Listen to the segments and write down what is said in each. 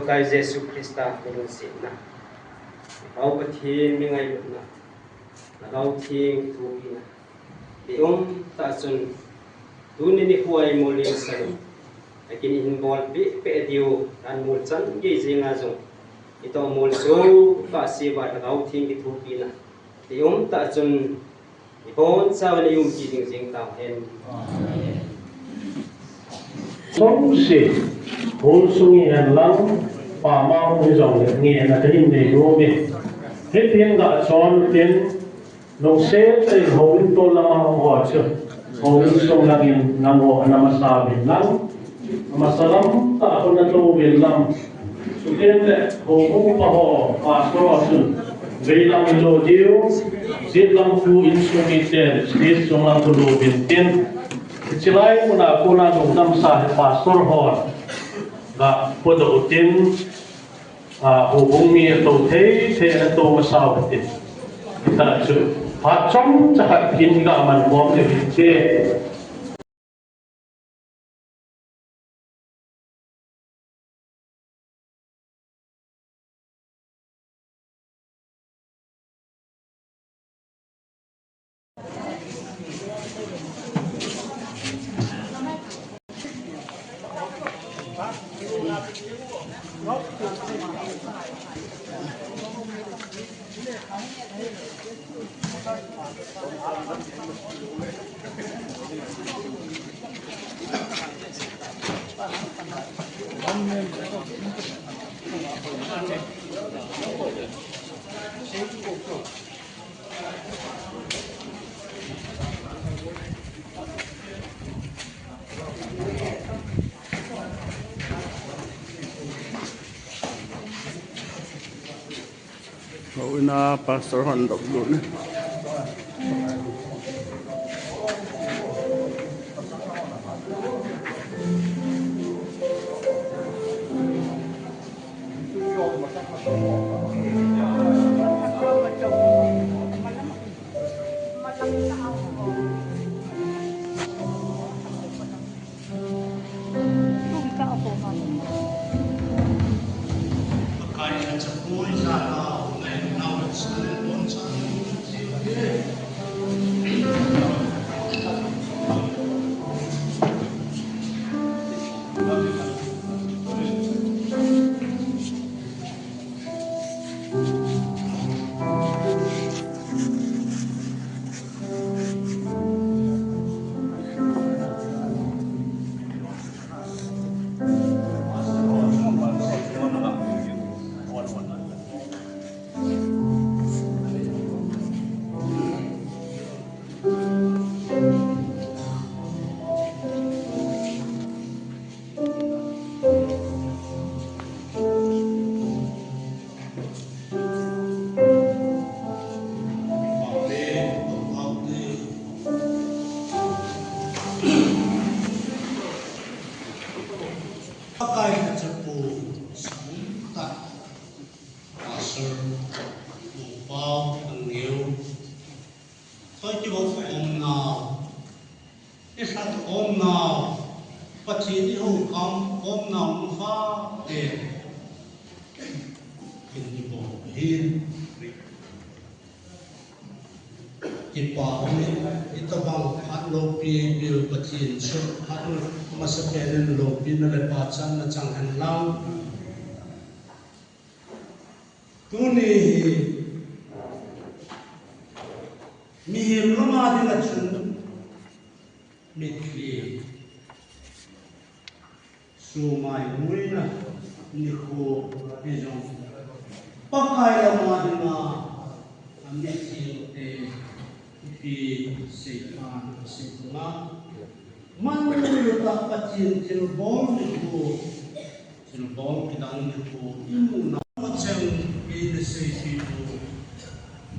Kai Yesu Krista Tuhan Sina. Kau bertiin mengai na, kau ting tuhi na. Tak sun, tu ni kuai mulai sani. Lakin involve pe dio dan mulsan gizi ngazong. Itu mulsu tak siapa kau ting tuhi na. Tak sun, ipon sawan gizi jing tau hen. 东西 hôn sung hiền lắng và mau như dòng để nghe là cái hình để đua mình hết tiếng gạ tròn tiếng nông xế tới hậu linh tôn là hòa chưa hậu linh sung là nghìn nam hộ nam sa biển lắng Masalam tak pernah tahu bilang sudah le homo paho pastor asun bilang itu dia silam ku instrumenter stis songang ku do bintin kecilai puna dong nam sah pastor hor ga pada utin hubungi atau te atau masalah itu kita cu pacong cakap kini ga aman bom itu Hậu na pastor hoạt động luôn.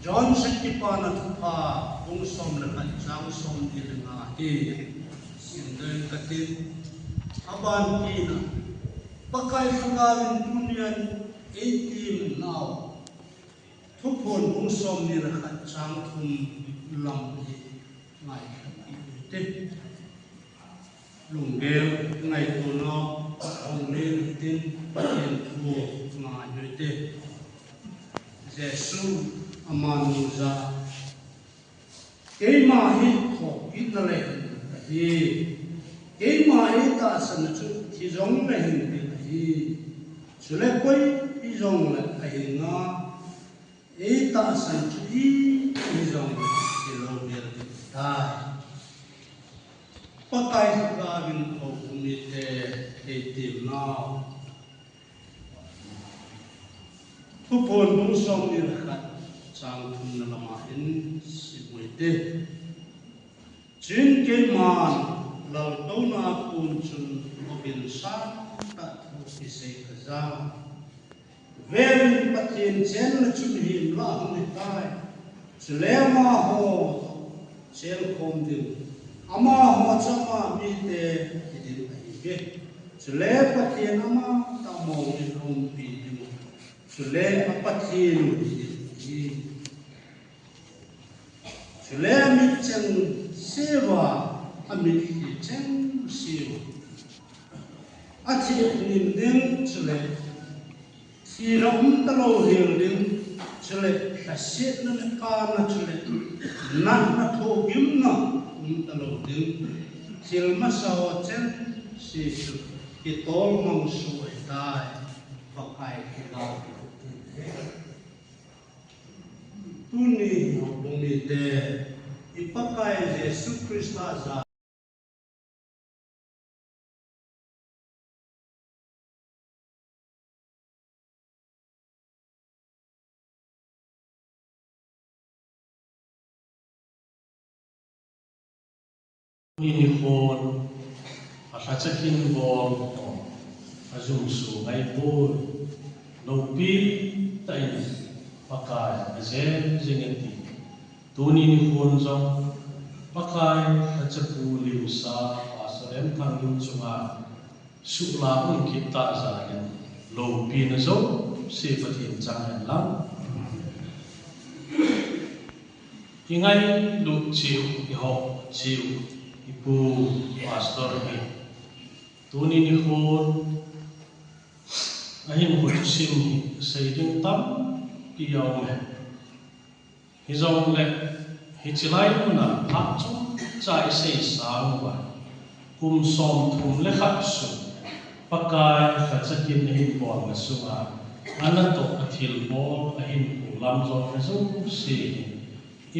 John Sakipana Tupa, Bungsom Lekat Jangsom Ilingahi, Sindel Katin, Aban Pina, Pakai Fugawin Dunian 18 now, Tupon Bungsom Lekat Jangtum Lampi, Ngai Kapite, Lungel, Ngai Tono, Onglin Tin, Patin Tu, Ngai Yute, Jesu. Amanuza Ema ho Italy Ema ta san chu ti jong le hin hi chule koi ti jong le ai nga ta san chu ti jong ti lo ber ta pakai ga bin ho mi te e tim nào tu pon bu som ni khat sang thun na lama in si mui te chin ke man lal to na kun chun obin san ta thu ki se ka za ven pathin chen na chun him la ni tai chlema ho sel khom din ama ho chama mi te idin ai ge chle pathin ama ta mo ni rum pi din chle apathin chle mi chen sewa ami ki chen sewa achi nim din chle si ram ta lo hil din chle ta sit na ka na chle na tho gim na ta lo din sil ma sa chen si su ki tol mong su ai tai pa kai ki la tu ni bong ni te ipakai Yesus Kristus za ni phone a khachakin bol azum su ngai po no pi tai pakai azen zengeti tuni ni phone zong pakai khachapu liu sa asalem thang lim chunga su la un kita za len lo pi na zo se pathin chang lam ingai lu chiu i ho chiu ipu pastor ni tuni ni phone ahin ho sim sei ding tam pi yaw me hi zong le hi chilai na ha chu chai sei sang wa kum som thum le khat su pakai khachakin hi bol na su a anato athil bol ahin ulam zong na su si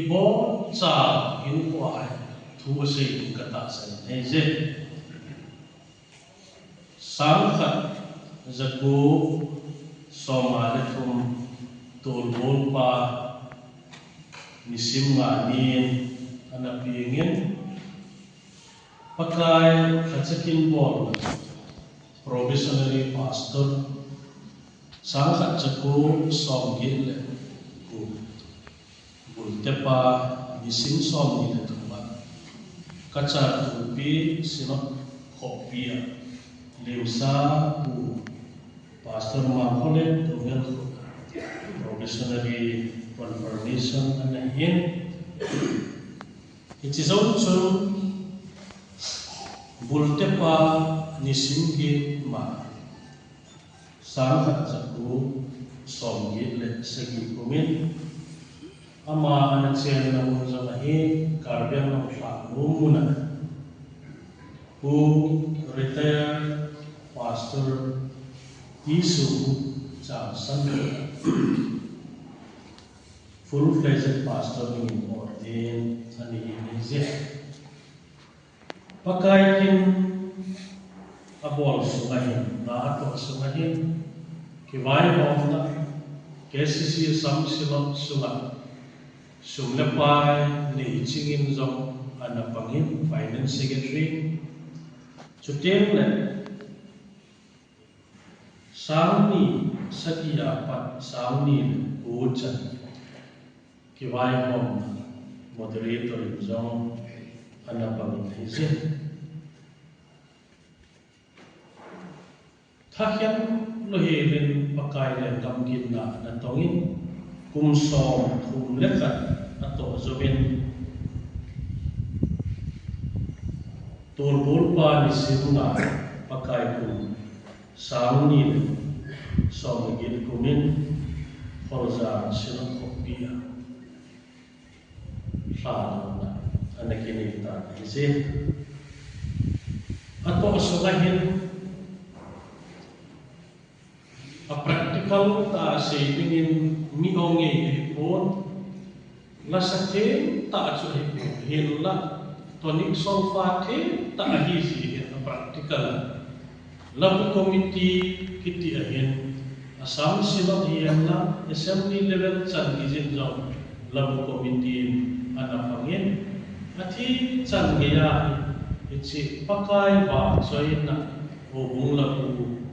ibo cha in ko ai thu sei ka ta san nei je sang khat zaku soma le thum tol bol pa nisim nga ni ana pingin pakai khachakin bol provisionary pastor sang khat zaku som gil le ku bul tepa nisim som ni le thuma kacha tu pi sinot khopia leusa ku pastor ma khole tungel provisionary confirmation and in it is also bultepa nisimgi ma sang zaku somgi le segi kumin ama ana chen na mun za hi karbian na sa mumuna who retired pastor Isu Johnson, full-fledged pastor in ordained and in Pakaikin abol sungahin, nato sungahin, kiwai bawda, KCC sam silot sunga, sumlepai ni chingin zong anapangin finance secretary, chutim le Sauni Sakia Pat Sauni Uchan Kiwai Hom moderator in zone Anapang Hizin Takyam Lohilin Pakai and Kamkin na Natongin Kumsom Kum Lekat Ato Zobin Tolbulpa Nisimna Pakai Kum Sauni Somagin Kumin Forza Sinok Kopia Fadona Anakinita Izi Ato Sugahin a practical ta saving in Mihongi Hipon Lasake ta Hila tonic sulfate ta ahisi practical labu committee kiti ahin asam silot hian na assembly level chan gizin jong labu committee anapangin athi chan geya ichi pakai ba soin na obung labu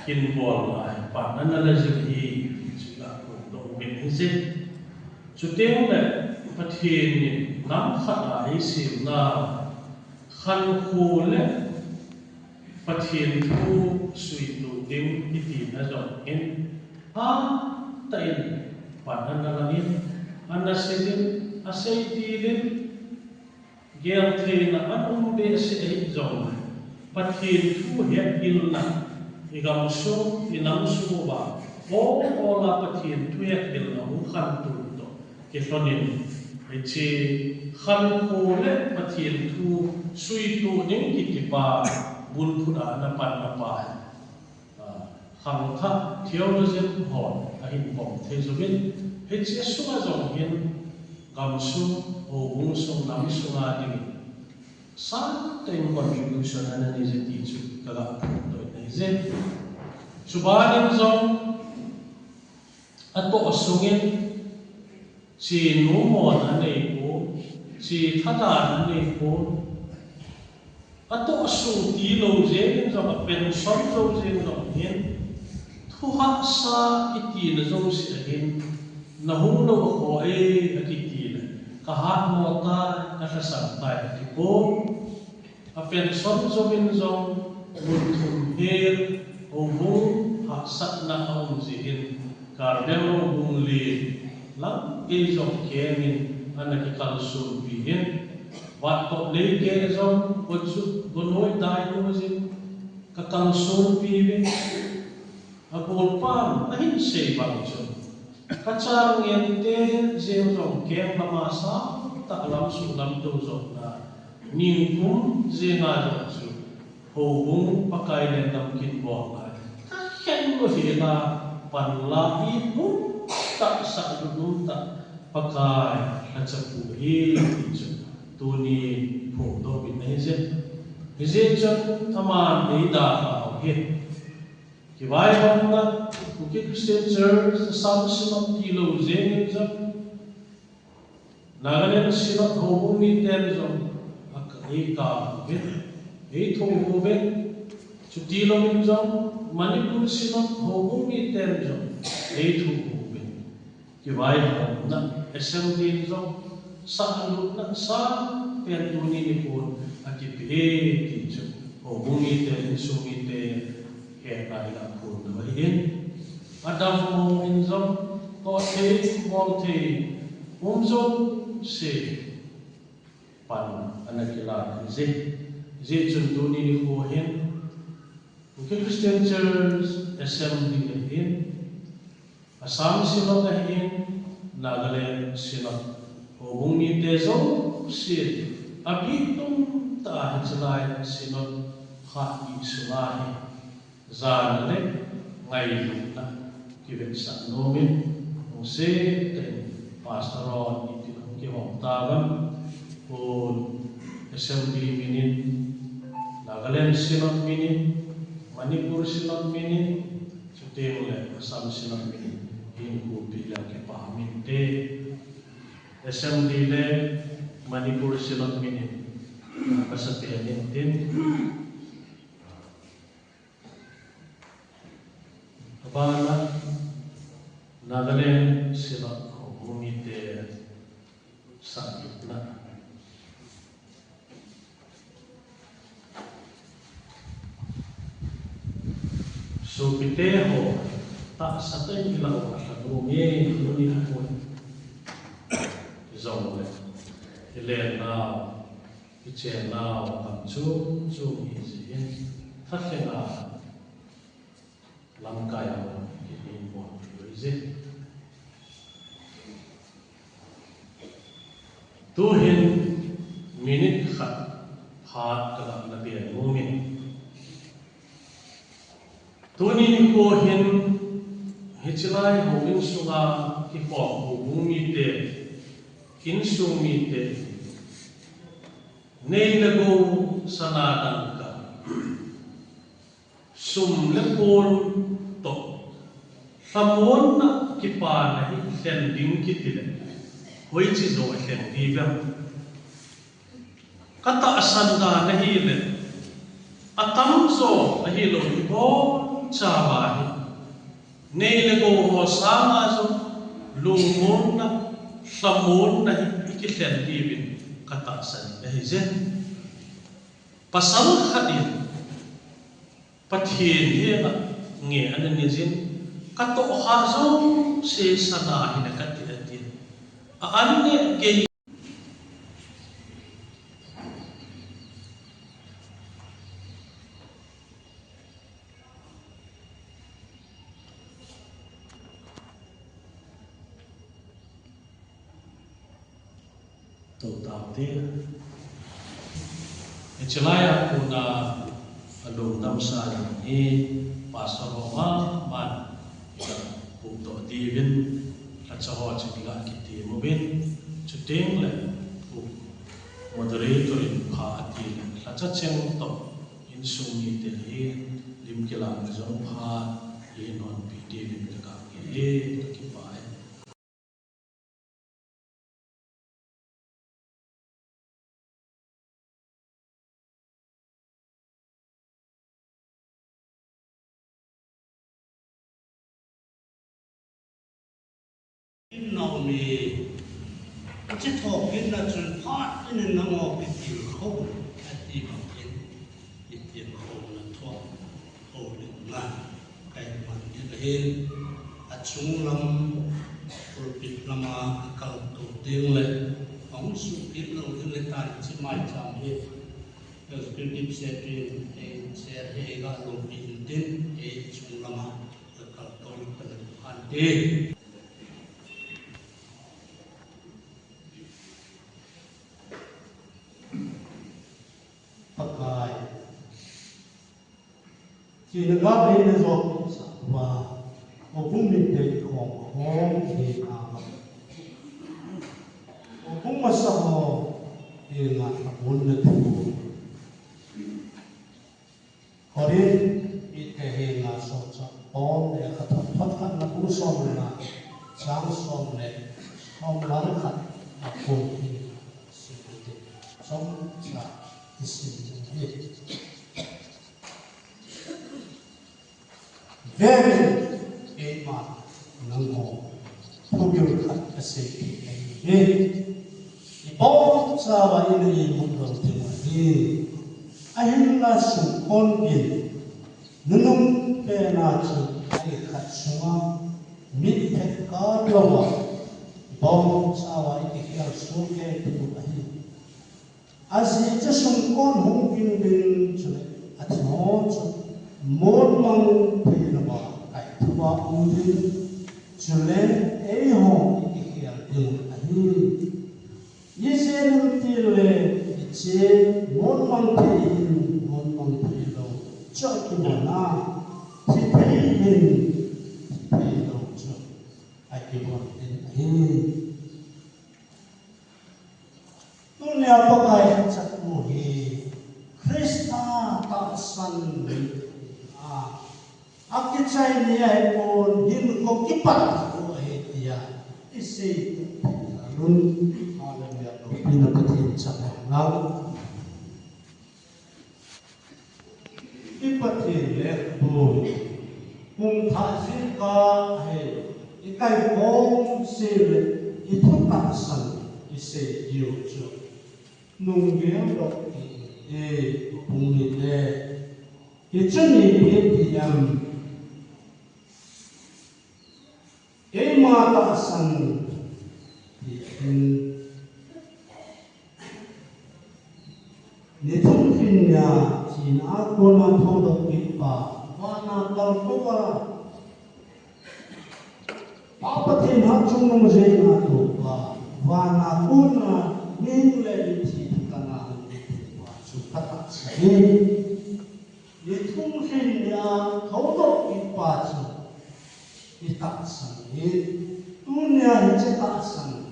kin bol ai pa nana la ji chula ko do min hise chuteng le pathin ni nam khat ai sim na khan khu le pathin thu sui tu ding iti na jong in ha ta in pa nana la in anasidin asaidin gel thina anum be se ai jong pathin thu he il na igam su inam su ba o la pathin thu he il na mu khan tu to ke sonin chi khan ko le pathin thu sui tu ning ki pa bun phuna na pan na pa khang tha theology hon a hin bom the zubin he chi su ma jong hin gam su o bung su nam su nga ding sa ten contribution ana ni je ti chu kala to nei je subanin zong ato asungin si numon anei ko si thada anei ko ato asung ti lo je zong pen som zo je zong hin thu ha sa iti na zo si ahin na hung lo ko e akiti kahat mo ta nakasantay ti ko apen som zomin zong mutum hir o bung haksat na aung zihin kardelo bung li lang ke zong kemin anakikal bihin wato le ke zong wotsu gonoy dai no zin kakal bihin abol pam ahin sei bang zong kacang yente zero kem lamasa tak lam sulam dozo na ningkum zenga dozo hobung pakai lendam kin bola ken lo hila panla ibu tak sakdum tak pakai kacapu itu tuni foto bineze bizejon taman ida he kiwai bangna Bukit Christian Church, the South Sinop Tilo Zenizam, Nagaland Sinop Hobumi Tenzam, Aka Eight Hobubin, Chutilo Minzam, Manipur Sinop Hobumi Tenzam, Eight Hobubin, Kiwai Hobna, Assembly Zam, Sahalutna, Sa, Pentuni Nipur, Akipi, Hobumi Tenzumi Ten, Hekaiga Purnahin. Adam mo inzom tote molte umzom se pan anakila ze chunduni ni hohen Bukit Christian Church Assembly hin Assam Sinop hin Nagaland Sinop hobung ni tezo se abitum ta hinsalai Sinop kha isulai zanle ngai na kiven sa nomin se ten pastoron itinong ki homtagam o assembly minin Nagaland Sinop minin Manipur Sinop minin sutemule Assam Sinop minin hinku bilang ki paminte assembly le Manipur Sinop minin kasapianin din Bala Nagaland Sinop Hobumite Sangyupna So piteho tak satay ilaw kasadumi nuni hapon Zongle Ilena Ichena Kamchu Izihin Tatena Langkaya ini buat berizin. Tuhin minit khat kalau nabi mumin. Tuhin kohin hicilai hobin sunga kipok bumi te kinsumi te nei lagu sanadang ka sum le pon to samon na ki pa na hi sen ding ki ti le hoi chi zo sen ti ga kata asanda na hi le atam zo na hi lo ni bo cha ba hi nei le go ho sa ma zo lu mon na samon na hi ki sen ti bin kata san na hi zen pasal khadir pathin he nga nge an ni zin kato ha zo se sana hina kati ati a an ne ge to tao te echelaya kuna alung tam sa ni pasaroma man to divin at sa ho chika kiti mo bin chuting le moderator in pha ati la cha cheng to in sung ni te hi lim kilang zong pha hi non pi divin ka ki ki pai nào mi chỉ thọ kiến là chuyện phát nên nó ngọc cái tiền không cái tiền học kiến cái tiền không là thọ không được mà cái mà như thế à chúng lắm rồi bị làm mà cầu tổ tiên lại phóng sự kiến lâu thứ lên tan chỉ mai chạm hết rồi cái điểm xe tiền xe hệ ga lồng pin tin chúng làm mà cầu tổ tiên ăn tiền pakai chỉ là góp lên rồi và cũng mình đểของthì cũng mà sao thì là muốn được thu có đến ít cái là số cho bom để khát khát là cũng xong là sáng xong này xong lắm khát cũng thì xong là cái gì very ema nango pugyo khat aseti ai ipo sa wa ini mundo tema ni ahin la su kon bin nunum pe na chu ai khat sunga mit phet ka lawa ipo sa wa iki kya su ke tu ai asi cha sung kon hung bin chu atmo chu một mong thì là bảo cái thứ ba ưu tiên cho nên ấy họ cái kia đường anh như thế nên thì là chế một mong thì đâu cho cái bọn na thì thấy đâu cho ai cái bọn anh tôi nghe có cái chắc mùi Krista ta san Aki chai ni ai pon hin ko kipat ko he dia isi run ala ya lo pina katin cha na kipat le bo kum tha sin ka he ikai bom se le ithok ta san isi yu chu nung ge lo bung ni le ichuni he yam mata san ni thung fin ya chin a ko na tho do ki pa wa na kal ko wa pa pa tin ha chung no je na to pa wa na ku na min le chi ta na wa chu ka ta sa ni thung fin ya tho do ki pa chu kita sani dunia ini tak sani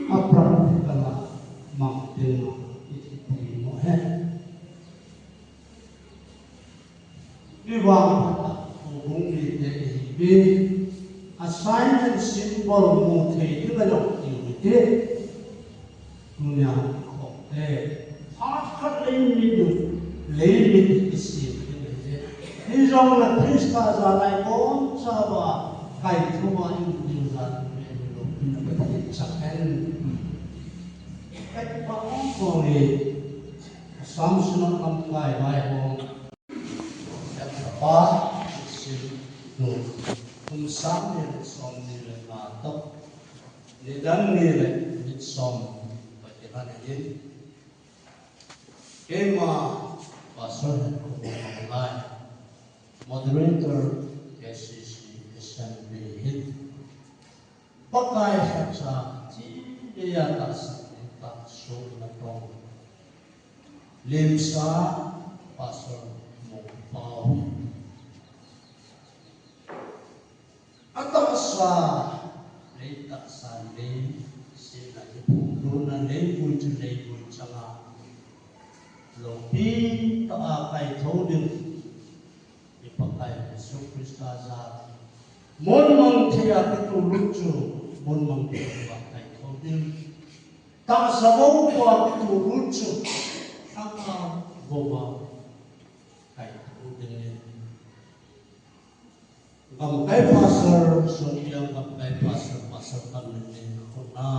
apa kita nak mampu itu mo he assignment symbol mu thei tu la yok ti te dunya ko te khat le mi du le mi isi te ni jong la krista za lai kon sa ba kai thu ma in du za me lo pin ba ti cha en et pa on ko ni samsung am kai vai ho et pa si no kum sam ni som ni le na to ni dan ni le ni som ba ti han ni kema pastor ko lai moderator KCC assembly hit pakai saksa ji dia ta sa ta so na tong limsa pastor mo pau atasa leita sande sila ipuno na lengkul tu lengkul changa lopi ta kai thodin ipakai Yesu Kristus za mon mang thia pitu luchu mon mang thia kai thodin ta sabo kwa pitu luchu anga boba kai thodin gam kai pastor sotiang gam kai pastor kan ni khona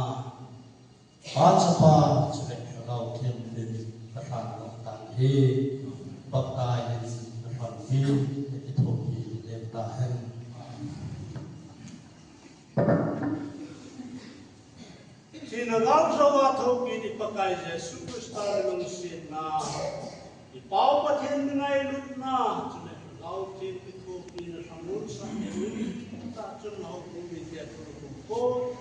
Pachapa sebab kalau tiap दिन katan tan he pakai depan bil itu di tahan sinagang sawa thoki di pakai Yesus Kristus long sina di pau pathen ngai lutna chune lau tin itu pin samul sa ta chun lau ni dia ko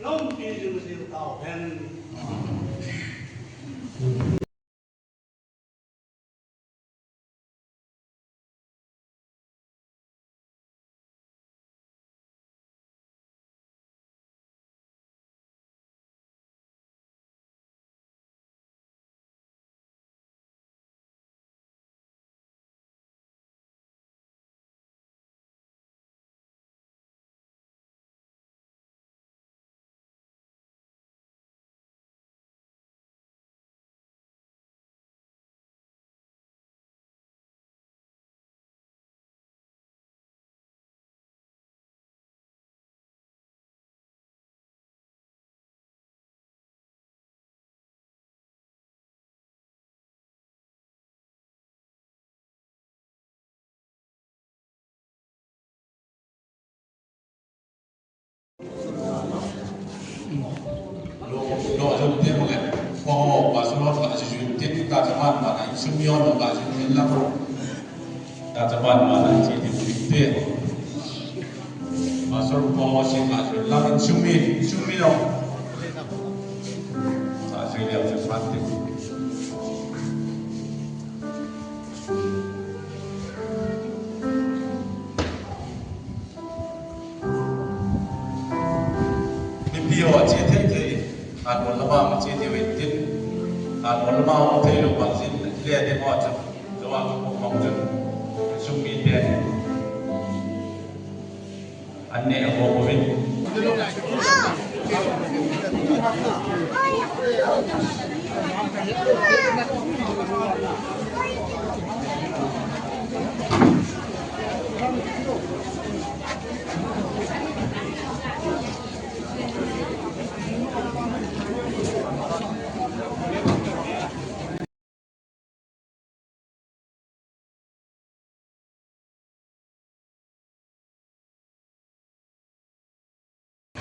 long ki ju di tao hen lo trong tiết một cái khoa học và số lot là chỉ tiết ta cho bạn mà lại sinh mion và chỉ miền lắm ta cho bạn mà lại chỉ tiết và số khoa học chỉ là chỉ làm sinh miên đâu ta chỉ làm chỉ phát triển điều chỉ thế thì anh muốn làm mà chỉ thì về tin anh muốn làm mà thấy được bằng gì liền để họ cho anh cũng mong chờ sung mi đen anh này ở bộ mình Hãy subscribe cho kênh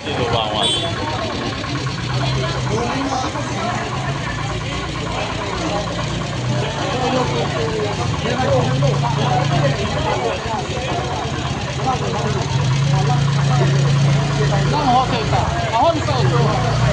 Ghiền Mì Gõ để không bỏ lỡ